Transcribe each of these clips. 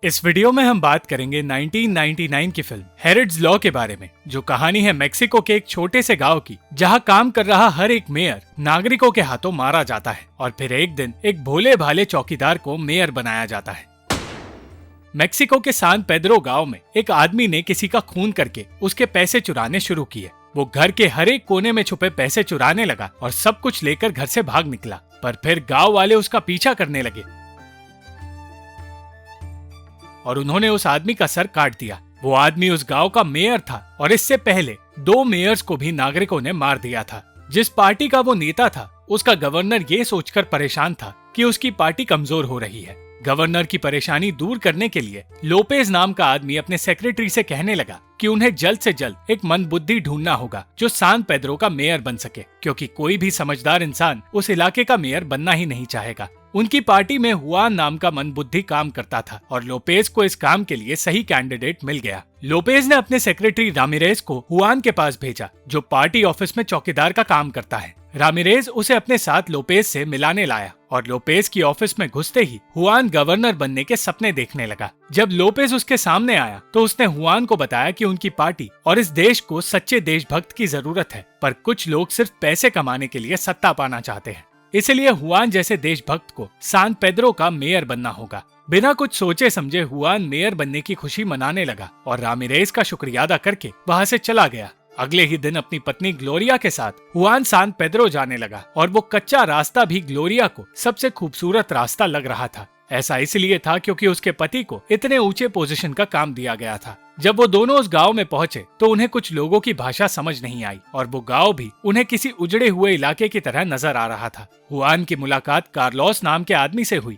इस वीडियो में हम बात करेंगे 1999 की फिल्म हेरोड्स लॉ के बारे में, जो कहानी है मेक्सिको के एक छोटे से गांव की, जहां काम कर रहा हर एक मेयर नागरिकों के हाथों मारा जाता है और फिर एक दिन एक भोले भाले चौकीदार को मेयर बनाया जाता है। मेक्सिको के सान पेद्रो गांव में एक आदमी ने किसी का खून करके उसके पैसे चुराने शुरू किए। वो घर के हर एक कोने में छुपे पैसे चुराने लगा और सब कुछ लेकर घर से भाग निकला, पर फिर गांव वाले उसका पीछा करने लगे और उन्होंने उस आदमी का सर काट दिया। वो आदमी उस गांव का मेयर था और इससे पहले 2 मेयर्स को भी नागरिकों ने मार दिया था। जिस पार्टी का वो नेता था, उसका गवर्नर ये सोचकर परेशान था कि उसकी पार्टी कमजोर हो रही है। गवर्नर की परेशानी दूर करने के लिए लोपेज नाम का आदमी अपने सेक्रेटरी से कहने लगा कि उन्हें जल्द से जल्द एक मंदबुद्धि ढूंढना होगा जो सान पेद्रो का मेयर बन सके, क्योंकि कोई भी समझदार इंसान उस इलाके का मेयर बनना ही नहीं चाहेगा। उनकी पार्टी में हुआन नाम का मंदबुद्धि काम करता था और लोपेज को इस काम के लिए सही कैंडिडेट मिल गया। लोपेज ने अपने सेक्रेटरी रामिरेज को हुआन के पास भेजा, जो पार्टी ऑफिस में चौकीदार का काम करता है। रामिरेज उसे अपने साथ लोपेज से मिलाने लाया और लोपेज की ऑफिस में घुसते ही हुआन गवर्नर बनने के सपने देखने लगा। जब लोपेज उसके सामने आया तो उसने हुआन को बताया कि उनकी पार्टी और इस देश को सच्चे देशभक्त की जरूरत है, पर कुछ लोग सिर्फ पैसे कमाने के लिए सत्ता पाना चाहते हैं। इसलिए हुआन जैसे देशभक्त को सान पेद्रो का मेयर बनना होगा। बिना कुछ सोचे समझे हुआन मेयर बनने की खुशी मनाने लगा और रामिरेज का शुक्रिया अदा करके वहां से चला गया। अगले ही दिन अपनी पत्नी ग्लोरिया के साथ हुआन सान पेद्रो जाने लगा और वो कच्चा रास्ता भी ग्लोरिया को सबसे खूबसूरत रास्ता लग रहा था। ऐसा इसलिए था क्योंकि उसके पति को इतने ऊंचे पोजीशन का काम दिया गया था। जब वो दोनों उस गांव में पहुंचे तो उन्हें कुछ लोगों की भाषा समझ नहीं आई और वो गांव भी उन्हें किसी उजड़े हुए इलाके की तरह नजर आ रहा था। हुआन की मुलाकात कार्लोस नाम के आदमी से हुई,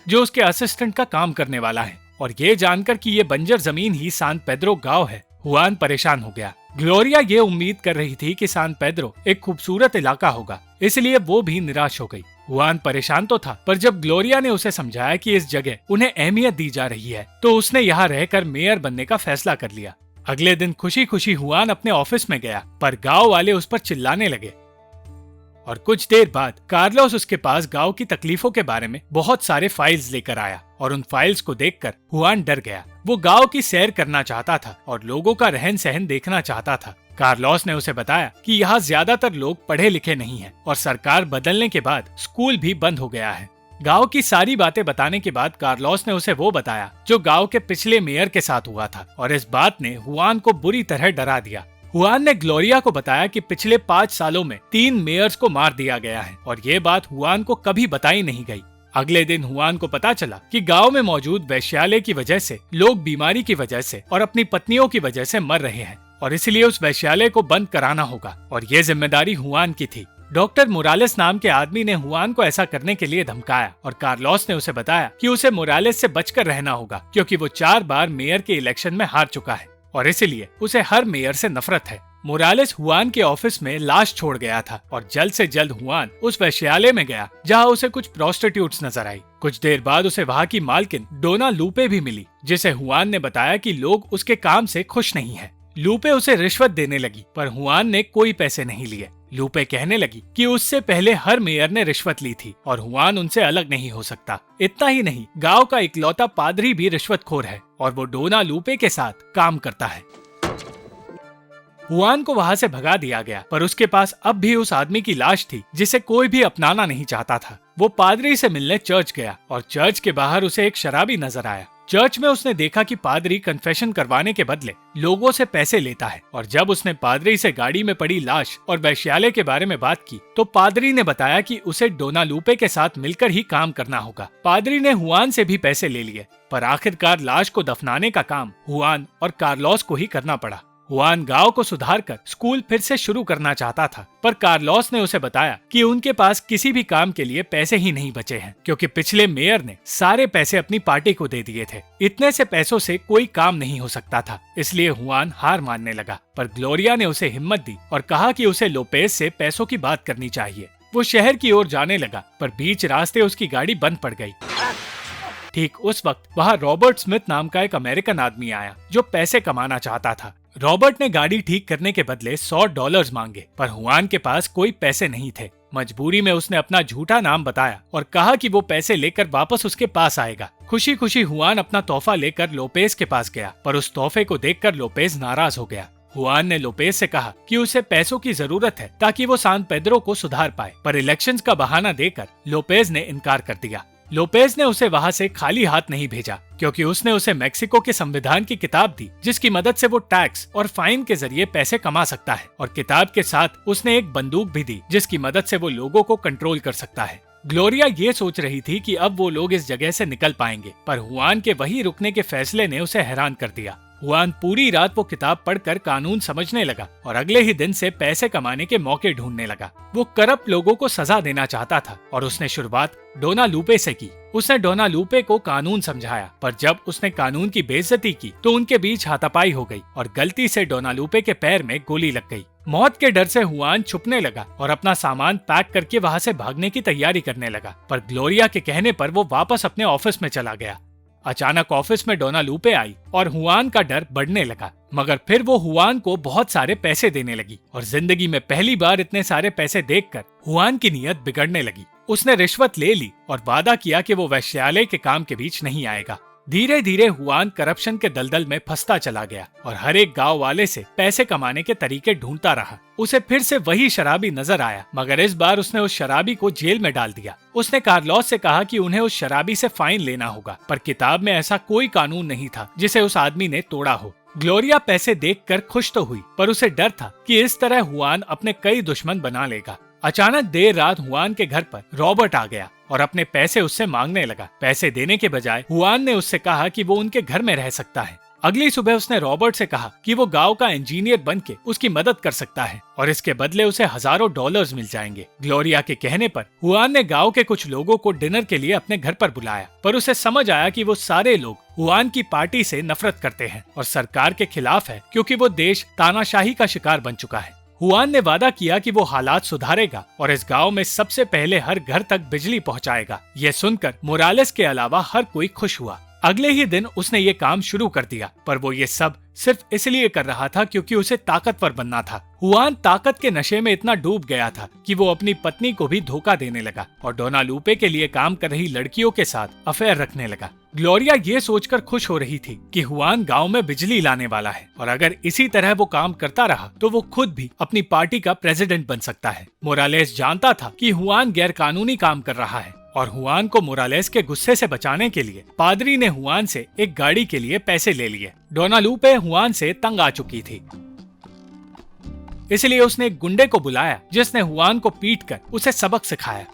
जो उसके असिस्टेंट का काम करने वाला है, और ये जानकर कि ये बंजर जमीन ही सान पेद्रो गांव है, हुआन परेशान हो गया। ग्लोरिया ये उम्मीद कर रही थी कि सान पेद्रो एक खूबसूरत इलाका होगा, इसलिए वो भी निराश हो गई। हुआन परेशान तो था, पर जब ग्लोरिया ने उसे समझाया कि इस जगह उन्हें अहमियत दी जा रही है, तो उसने यहाँ रहकर मेयर बनने का फैसला कर लिया। अगले दिन खुशी खुशी हुआन अपने ऑफिस में गया, पर गांव वाले उस पर चिल्लाने लगे और कुछ देर बाद कार्लोस उसके पास गांव की तकलीफों के बारे में बहुत सारे फाइल्स लेकर आया और उन फाइल्स को देखकर हुआन डर गया। वो गांव की सैर करना चाहता था और लोगों का रहन सहन देखना चाहता था। कार्लोस ने उसे बताया कि यहाँ ज्यादातर लोग पढ़े लिखे नहीं हैं और सरकार बदलने के बाद स्कूल भी बंद हो गया है। गांव की सारी बातें बताने के बाद कार्लोस ने उसे वो बताया जो गांव के पिछले मेयर के साथ हुआ था, और इस बात ने हुआन को बुरी तरह डरा दिया। हुआन ने ग्लोरिया को बताया कि पिछले 5 सालों में 3 मेयर्स को मार दिया गया है और ये बात हुआन को कभी बताई नहीं गई। अगले दिन हुआन को पता चला कि गांव में मौजूद वैश्यालय की वजह से लोग बीमारी की वजह से और अपनी पत्नियों की वजह से मर रहे हैं और इसलिए उस वैश्यालय को बंद कराना होगा, और ये जिम्मेदारी हुआन की थी। डॉक्टर मोरालेस नाम के आदमी ने हुआन को ऐसा करने के लिए धमकाया और कार्लोस ने उसे बताया कि उसे मोरालेस से बचकर रहना होगा, क्योंकि वो 4 बार मेयर के इलेक्शन में हार चुका है और इसलिए उसे हर मेयर से नफरत है। मोरालेस हुआन के ऑफिस में लाश छोड़ गया था और जल्द से जल्द हुआन उस वैश्यालय में गया जहां उसे कुछ प्रोस्टिट्यूट्स नजर आई। कुछ देर बाद उसे वहां की मालकिन डोना लूपे भी मिली, जिसे हुआन ने बताया कि लोग उसके काम से खुश नहीं हैं। लूपे उसे रिश्वत देने लगी, पर हुआन ने कोई पैसे नहीं लिए। लूपे कहने लगी कि उससे पहले हर मेयर ने रिश्वत ली थी और हुआन उनसे अलग नहीं हो सकता। इतना ही नहीं, गांव का इकलौता पादरी भी रिश्वतखोर है और वो डोना लूपे के साथ काम करता है। हुआन को वहां से भगा दिया गया, पर उसके पास अब भी उस आदमी की लाश थी जिसे कोई भी अपनाना नहीं चाहता था। वो पादरी से मिलने चर्च गया और चर्च के बाहर उसे एक शराबी नजर आया। चर्च में उसने देखा कि पादरी कन्फेशन करवाने के बदले लोगों से पैसे लेता है, और जब उसने पादरी से गाड़ी में पड़ी लाश और वैश्यालय के बारे में बात की तो पादरी ने बताया कि उसे डोना लूपे के साथ मिलकर ही काम करना होगा। पादरी ने हुआन से भी पैसे ले लिए, पर आखिरकार लाश को दफनाने का काम हुआन और कार्लोस को ही करना पड़ा। हुआन गांव को सुधारकर स्कूल फिर से शुरू करना चाहता था, पर कार्लोस ने उसे बताया कि उनके पास किसी भी काम के लिए पैसे ही नहीं बचे हैं, क्योंकि पिछले मेयर ने सारे पैसे अपनी पार्टी को दे दिए थे। इतने से पैसों से कोई काम नहीं हो सकता था, इसलिए हुआन हार मानने लगा। पर ग्लोरिया ने उसे हिम्मत दी और कहा कि उसे लोपेज से पैसों की बात करनी चाहिए। वो शहर की ओर जाने लगा, पर बीच रास्ते उसकी गाड़ी बंद पड़ गई। ठीक उस वक्त वहाँ रॉबर्ट स्मिथ नाम का एक अमेरिकन आदमी आया जो पैसे कमाना चाहता था। रॉबर्ट ने गाड़ी ठीक करने के बदले $100 मांगे, पर हुआन के पास कोई पैसे नहीं थे। मजबूरी में उसने अपना झूठा नाम बताया और कहा कि वो पैसे लेकर वापस उसके पास आएगा। खुशी खुशी हुआन अपना तोहफा लेकर लोपेज के पास गया, पर उस तोहफे को देखकर लोपेज नाराज हो गया। हुआन ने लोपेज से कहा कि उसे पैसों की जरूरत है ताकि वो सान पेड्रो को सुधार पाए, पर इलेक्शंस का बहाना देकर लोपेज ने इनकार कर दिया। लोपेज ने उसे वहां से खाली हाथ नहीं भेजा, क्योंकि उसने उसे मेक्सिको के संविधान की किताब दी, जिसकी मदद से वो टैक्स और फाइन के जरिए पैसे कमा सकता है, और किताब के साथ उसने एक बंदूक भी दी, जिसकी मदद से वो लोगों को कंट्रोल कर सकता है। ग्लोरिया ये सोच रही थी कि अब वो लोग इस जगह से निकल पाएंगे, पर हुआन के वहीं रुकने के फैसले ने उसे हैरान कर दिया। हुआन पूरी रात वो किताब पढ़कर कानून समझने लगा और अगले ही दिन से पैसे कमाने के मौके ढूंढने लगा। वो करप्ट लोगों को सजा देना चाहता था और उसने शुरुआत डोना लूपे से की। उसने डोना लूपे को कानून समझाया, पर जब उसने कानून की बेइज्जती की तो उनके बीच हाथापाई हो गई और गलती से डोना लूपे के पैर में गोली लग गई। मौत के डर से हुआन छुपने लगा और अपना सामान पैक करके वहाँ से भागने की तैयारी करने लगा, पर ग्लोरिया के कहने पर वो वापस अपने ऑफिस में चला गया। अचानक ऑफिस में डोना लूपे आई और हुआन का डर बढ़ने लगा, मगर फिर वो हुआन को बहुत सारे पैसे देने लगी और जिंदगी में पहली बार इतने सारे पैसे देखकर हुआन की नीयत बिगड़ने लगी। उसने रिश्वत ले ली और वादा किया कि वो वैश्यालय के काम के बीच नहीं आएगा। धीरे धीरे हुआन करप्शन के दलदल में फंसता चला गया और हर एक गांव वाले से पैसे कमाने के तरीके ढूंढता रहा। उसे फिर से वही शराबी नजर आया, मगर इस बार उसने उस शराबी को जेल में डाल दिया। उसने कार्लोस से कहा कि उन्हें उस शराबी से फाइन लेना होगा, पर किताब में ऐसा कोई कानून नहीं था जिसे उस आदमी ने तोड़ा हो। ग्लोरिया पैसे देखकर खुश तो हुई, पर उसे डर था कि इस तरह हुआन अपने कई दुश्मन बना लेगा। अचानक देर रात हुआन के घर पर रॉबर्ट आ गया और अपने पैसे उससे मांगने लगा। पैसे देने के बजाय हुआन ने उससे कहा कि वो उनके घर में रह सकता है। अगली सुबह उसने रॉबर्ट से कहा कि वो गांव का इंजीनियर बनके उसकी मदद कर सकता है और इसके बदले उसे हजारों डॉलर्स मिल जाएंगे। ग्लोरिया के कहने पर हुआन ने गांव के कुछ लोगों को डिनर के लिए अपने घर पर बुलाया, पर उसे समझ आया कि वो सारे लोग हुआन की पार्टी से नफरत करते हैं और सरकार के खिलाफ है, क्योंकि वो देश तानाशाही का शिकार बन चुका है। हुआन ने वादा किया कि वो हालात सुधारेगा और इस गांव में सबसे पहले हर घर तक बिजली पहुंचाएगा। यह सुनकर मोरालेस के अलावा हर कोई खुश हुआ। अगले ही दिन उसने ये काम शुरू कर दिया, पर वो ये सब सिर्फ इसलिए कर रहा था क्योंकि उसे ताकतवर बनना था। हुआन ताकत के नशे में इतना डूब गया था कि वो अपनी पत्नी को भी धोखा देने लगा और डोना लूपे के लिए काम कर रही लड़कियों के साथ अफेयर रखने लगा। ग्लोरिया ये सोचकर खुश हो रही थी कि हुआन गांव में बिजली लाने वाला है और अगर इसी तरह वो काम करता रहा तो वो खुद भी अपनी पार्टी का प्रेसिडेंट बन सकता है। मोरालेस जानता था कि हुआन गैरकानूनी काम कर रहा है और हुआन को मोरालेस के गुस्से से बचाने के लिए पादरी ने हुआन से एक गाड़ी के लिए पैसे ले लिए। डोना लूपे हुआन से तंग आ चुकी थी, इसलिए उसने एक गुंडे को बुलाया जिसने हुआन को पीटकर उसे सबक सिखाया।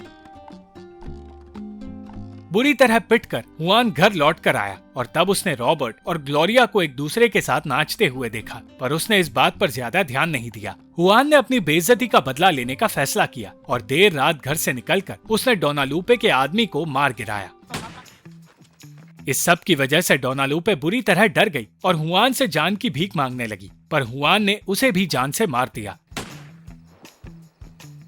बुरी तरह पिटकर हुआन घर लौटकर आया और तब उसने रॉबर्ट और ग्लोरिया को एक दूसरे के साथ नाचते हुए देखा, पर उसने इस बात पर ज्यादा ध्यान नहीं दिया। हुआन ने अपनी बेइज्जती का बदला लेने का फैसला किया और देर रात घर से निकलकर उसने डोना लूपे के आदमी को मार गिराया। इस सब की वजह से डोना लूपे बुरी तरह डर गई और हुआन से जान की भीख मांगने लगी, पर हुआन ने उसे भी जान से मार दिया।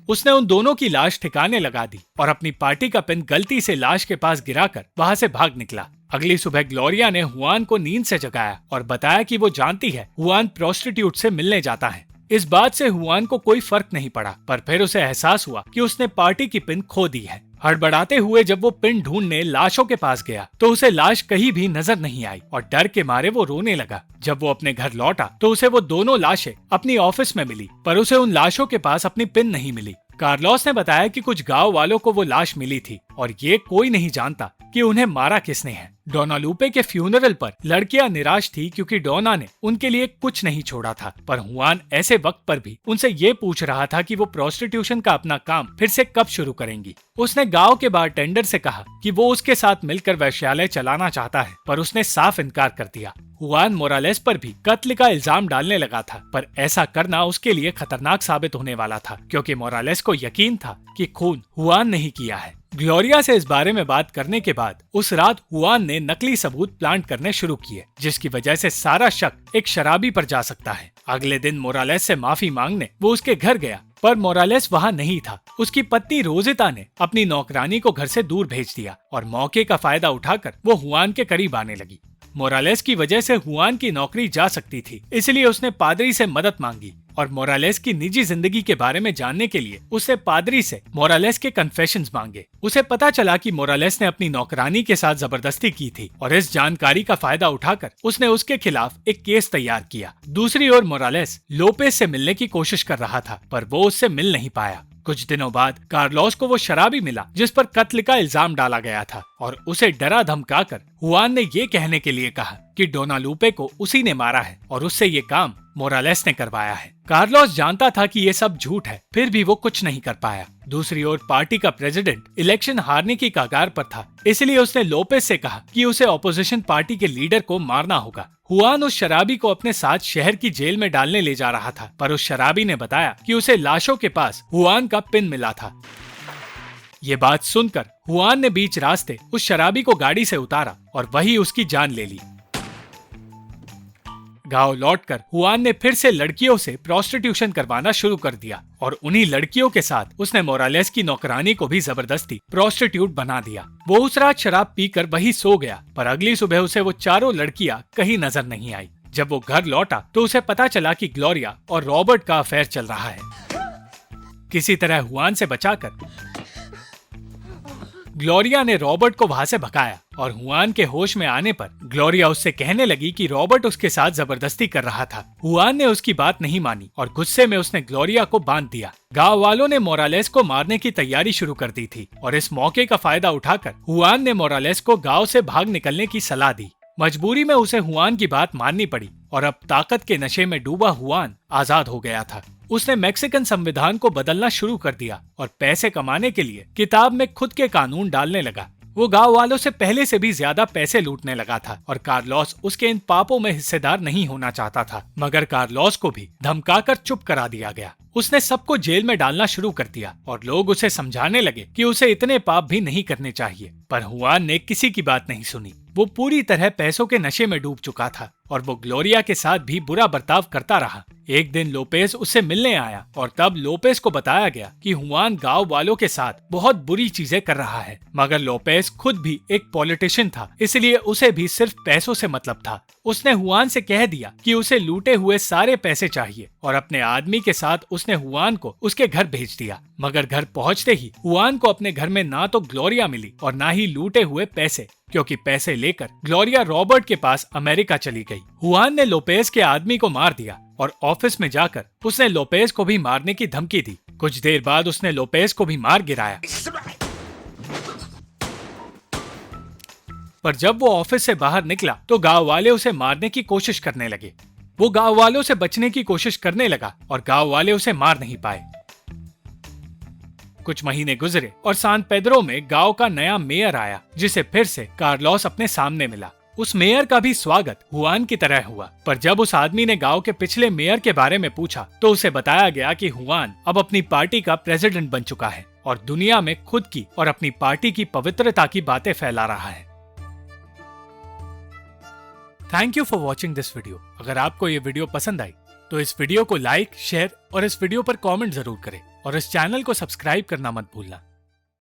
उसने उन दोनों की लाश ठिकाने लगा दी और अपनी पार्टी का पिन गलती से लाश के पास गिराकर वहां से भाग निकला। अगली सुबह ग्लोरिया ने हुआन को नींद से जगाया और बताया कि वो जानती है हुआन प्रोस्टिट्यूट से मिलने जाता है। इस बात से हुआन को कोई फर्क नहीं पड़ा, पर फिर उसे एहसास हुआ कि उसने पार्टी की पिन खो दी है। हड़बड़ाते हुए जब वो पिन ढूंढने लाशों के पास गया तो उसे लाश कहीं भी नजर नहीं आई और डर के मारे वो रोने लगा। जब वो अपने घर लौटा तो उसे वो दोनों लाशें अपनी ऑफिस में मिली, पर उसे उन लाशों के पास अपनी पिन नहीं मिली। कार्लोस ने बताया कि कुछ गांव वालों को वो लाश मिली थी और ये कोई नहीं जानता कि उन्हें मारा किसने है। डोना लूपे के फ्यूनरल पर लड़कियां निराश थी क्योंकि डोना ने उनके लिए कुछ नहीं छोड़ा था, पर हुआन ऐसे वक्त पर भी उनसे ये पूछ रहा था कि वो प्रोस्टिट्यूशन का अपना काम फिर से कब शुरू करेंगी। उसने गांव के बारटेंडर से कहा कि वो उसके साथ मिलकर वैश्यालय चलाना चाहता है, पर उसने साफ इनकार कर दिया। हुआन मोरालेस पर भी कत्ल का इल्जाम डालने लगा था, पर ऐसा करना उसके लिए खतरनाक साबित होने वाला था क्योंकि मोरालेस को यकीन था कि खून हुआन नहीं किया है। ग्लोरिया से इस बारे में बात करने के बाद उस रात हुआन ने नकली सबूत प्लांट करने शुरू किए, जिसकी वजह से सारा शक एक शराबी पर जा सकता है। अगले दिन मोरालेस से माफी मांगने वो उसके घर गया, पर मोरालेस वहाँ नहीं था। उसकी पत्नी रोजिता ने अपनी नौकरानी को घर से दूर भेज दिया और मौके का फायदा उठाकर वो हुआन के करीब आने लगी। मोरालेस की वजह से हुआन की नौकरी जा सकती थी, इसलिए उसने पादरी से मदद मांगी और मोरालेस की निजी जिंदगी के बारे में जानने के लिए उसने पादरी से मोरालेस के कन्फेशंस मांगे। उसे पता चला कि मोरालेस ने अपनी नौकरानी के साथ जबरदस्ती की थी और इस जानकारी का फायदा उठाकर उसने उसके खिलाफ एक केस तैयार किया। दूसरी ओर मोरालेस लोपेज से मिलने की कोशिश कर रहा था, पर वो उससे मिल नहीं पाया। कुछ दिनों बाद कार्लोस को वो शराबी मिला जिस पर कत्ल का इल्जाम डाला गया था और उसे डरा धमकाकर हुआन ने ये कहने के लिए कहा कि डोनालुपे को उसी ने मारा है और उससे ये काम मोरालेस ने करवाया है। कार्लोस जानता था कि ये सब झूठ है, फिर भी वो कुछ नहीं कर पाया। दूसरी ओर पार्टी का प्रेसिडेंट इलेक्शन हारने की कगार पर था, इसलिए उसने लोपेज से कहा कि उसे ऑपोजिशन पार्टी के लीडर को मारना होगा। हुआन उस शराबी को अपने साथ शहर की जेल में डालने ले जा रहा था, पर उस शराबी ने बताया कि उसे लाशों के पास हुआन का पिन मिला था। ये बात सुनकर हुआन ने बीच रास्ते उस शराबी को गाड़ी से उतारा और वही उसकी जान ले ली। गांव लौटकर हुआन ने फिर से लड़कियों से प्रोस्टिट्यूशन करवाना शुरू कर दिया और उन्हीं लड़कियों के साथ उसने मोरालेस की नौकरानी को भी जबरदस्ती प्रोस्टिट्यूट बना दिया। वो उस रात शराब पीकर वही सो गया, पर अगली सुबह उसे वो चारों लड़कियां कहीं नजर नहीं आई। जब वो घर लौटा तो उसे पता चला कि ग्लोरिया और रॉबर्ट का अफेयर चल रहा है। किसी तरह हुआन से बचाकर ग्लोरिया ने रॉबर्ट को वहां से भगाया और हुआन के होश में आने पर ग्लोरिया उससे कहने लगी कि रॉबर्ट उसके साथ जबरदस्ती कर रहा था। हुआन ने उसकी बात नहीं मानी और गुस्से में उसने ग्लोरिया को बांध दिया। गांव वालों ने मोरालेस को मारने की तैयारी शुरू कर दी थी और इस मौके का फायदा उठाकर हुआन ने मोरालेस को गांव से भाग निकलने की सलाह दी। मजबूरी में उसे हुआन की बात माननी पड़ी और अब ताकत के नशे में डूबा हुआन आजाद हो गया था। उसने मैक्सिकन संविधान को बदलना शुरू कर दिया और पैसे कमाने के लिए किताब में खुद के कानून डालने लगा। वो गांव वालों से पहले से भी ज्यादा पैसे लूटने लगा था और कार्लोस उसके इन पापों में हिस्सेदार नहीं होना चाहता था, मगर कार्लोस को भी धमकाकर चुप करा दिया गया। उसने सबको जेल में डालना शुरू कर दिया और लोग उसे समझाने लगे कि उसे इतने पाप भी नहीं करने चाहिए, पर हुआन ने किसी की बात नहीं सुनी। वो पूरी तरह पैसों के नशे में डूब चुका था और वो ग्लोरिया के साथ भी बुरा बर्ताव करता रहा। एक दिन लोपेज उससे मिलने आया और तब लोपेज को बताया गया कि हुआन गांव वालों के साथ बहुत बुरी चीजें कर रहा है, मगर लोपेज खुद भी एक पॉलिटिशियन था, इसलिए उसे भी सिर्फ पैसों से मतलब था। उसने हुआन से कह दिया कि उसे लूटे हुए सारे पैसे चाहिए और अपने आदमी के साथ उसने हुआन को उसके घर भेज दिया। मगर घर पहुंचते ही हुआन को अपने घर में ना तो ग्लोरिया मिली और ना ही लूटे हुए पैसे, क्योंकि पैसे लेकर ग्लोरिया रॉबर्ट के पास अमेरिका चली गई। हुआन ने लोपेज के आदमी को मार दिया और ऑफिस में जाकर उसने लोपेज को भी मारने की धमकी दी। कुछ देर बाद उसने लोपेज को भी मार गिराया, पर जब वो ऑफिस से बाहर निकला तो गांव वाले उसे मारने की कोशिश करने लगे। वो गांव वालों से बचने की कोशिश करने लगा और गांव वाले उसे मार नहीं पाए। कुछ महीने गुजरे और सान पेड्रो में गांव का नया मेयर आया, जिसे फिर से कार्लोस अपने सामने मिला। उस मेयर का भी स्वागत हुआन की तरह हुआ, पर जब उस आदमी ने गांव के पिछले मेयर के बारे में पूछा तो उसे बताया गया कि हुआन अब अपनी पार्टी का प्रेसिडेंट बन चुका है और दुनिया में खुद की और अपनी पार्टी की पवित्रता की बातें फैला रहा है। Thank you for watching this video. अगर आपको ये वीडियो पसंद आई तो इस वीडियो को लाइक, शेयर और इस वीडियो पर कमेंट जरूर करें और इस चैनल को सब्सक्राइब करना मत भूलना।